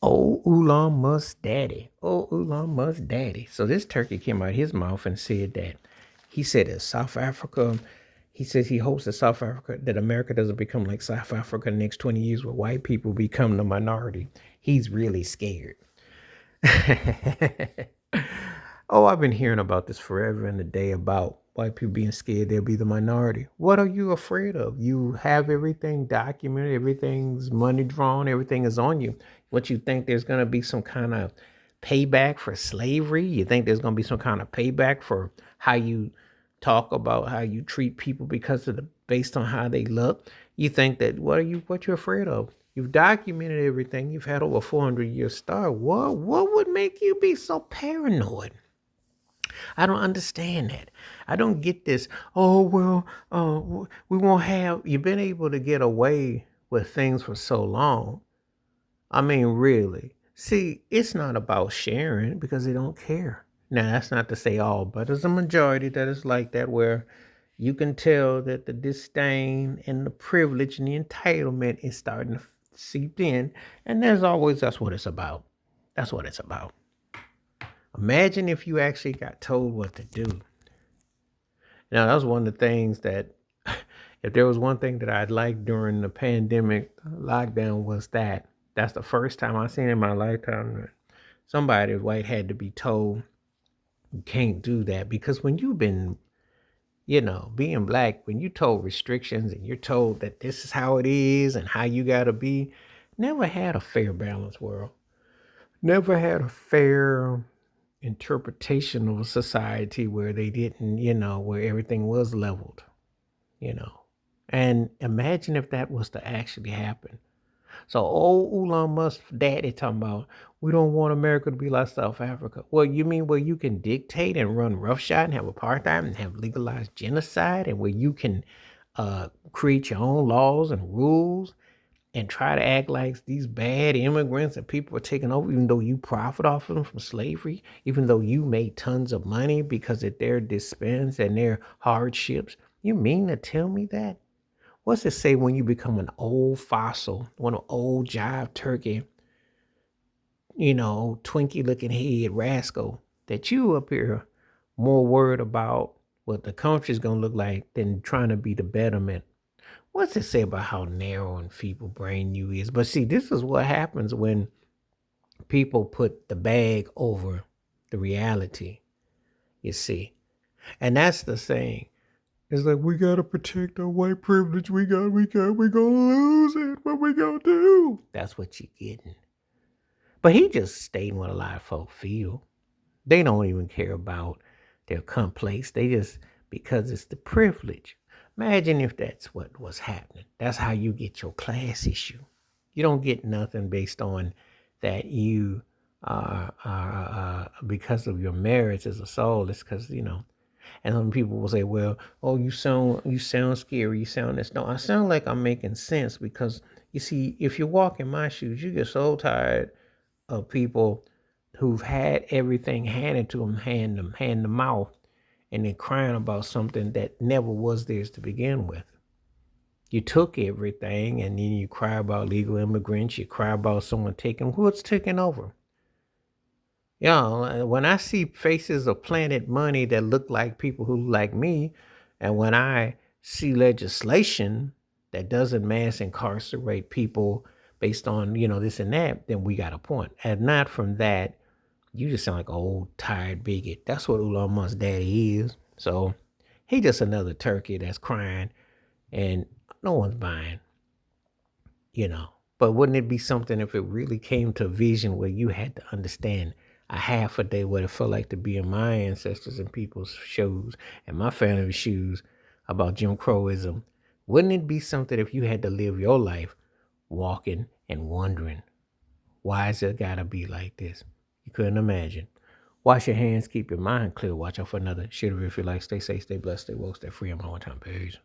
Ole Elon Musk Daddy. Ole Elon Musk Daddy. So this turkey came out of his mouth and said that he said that South Africa, he says he hopes that South Africa, that America doesn't become like South Africa in the next 20 years where white people become the minority. He's really scared. Oh, I've been hearing about this forever and a day about white people being scared they'll be the minority. What are you afraid of? You have everything documented, everything's money drawn, everything is on you. What you think there's going to be some kind of payback for slavery? You think there's going to be some kind of payback for how you talk about how you treat people because of the based on how they look? You think that what you're afraid of? You've documented everything. You've had over 400 years start. What would make you be so paranoid? I don't understand that. I don't get this. Oh, well, we won't have. You've been able to get away with things for so long. I mean, really. See, it's not about sharing because they don't care. Now, that's not to say all, but there's a majority that is like that where you can tell that the disdain and the privilege and the entitlement is starting to seep in. And that's what it's about. That's what it's about. Imagine if you actually got told what to do. Now, that was one of the things that, if there was one thing that I'd like during the pandemic lockdown, was that. That's the first time I've seen in my lifetime that somebody white had to be told you can't do that. Because when you've been, being black, when you told restrictions and you're told that this is how it is and how you got to be, never had a fair balanced world. Never had a fair interpretation of a society where they didn't, where everything was leveled, you know. And imagine if that was to actually happen. So old Elon Musk daddy talking about we don't want America to be like South Africa. Well, you mean where you can dictate and run roughshod and have apartheid and have legalized genocide and where you can create your own laws and rules and try to act like these bad immigrants and people are taking over, even though you profit off of them from slavery, even though you made tons of money because of their dispense and their hardships. You mean to tell me that? What's it say when you become an old fossil, one of old jive turkey, Twinkie looking head rascal, that you up here more worried about what the country's gonna look like than trying to be the betterment? What's it say about how narrow and feeble brain you is? But see, this is what happens when people put the bag over the reality, you see. And that's the thing. It's like we gotta protect our white privilege. We gonna lose it. What we gonna do? That's what you're getting. But he just stating what a lot of folk feel. They don't even care about their complaints. They just, because it's the privilege. Imagine if that's what was happening. That's how you get your class issue. You don't get nothing based on that you are because of your merits as a soul. It's because, and some people will say, well, oh, you sound scary. You sound this. No, I sound like I'm making sense because, you see, if you walk in my shoes, you get so tired of people who've had everything handed to them, hand to mouth, and then crying about something that never was theirs to begin with. You took everything, and then you cry about legal immigrants. You cry about someone taking what's taking over. When I see faces of Planet Money that look like people who like me, and when I see legislation that doesn't mass incarcerate people based on, this and that, then we got a point. And not from that, you just sound like an old, tired bigot. That's what Elon Musk daddy is. So he just another turkey that's crying and no one's buying, you know. But wouldn't it be something if it really came to a vision where you had to understand a half a day what it felt like to be in my ancestors and people's shoes and my family's shoes about Jim Crowism? Wouldn't it be something if you had to live your life walking and wondering, why is it gotta be like this? You couldn't imagine. Wash your hands, keep your mind clear, watch out for another shit. If you like, stay safe, stay blessed, stay woke, stay free. I'm on time. Peace.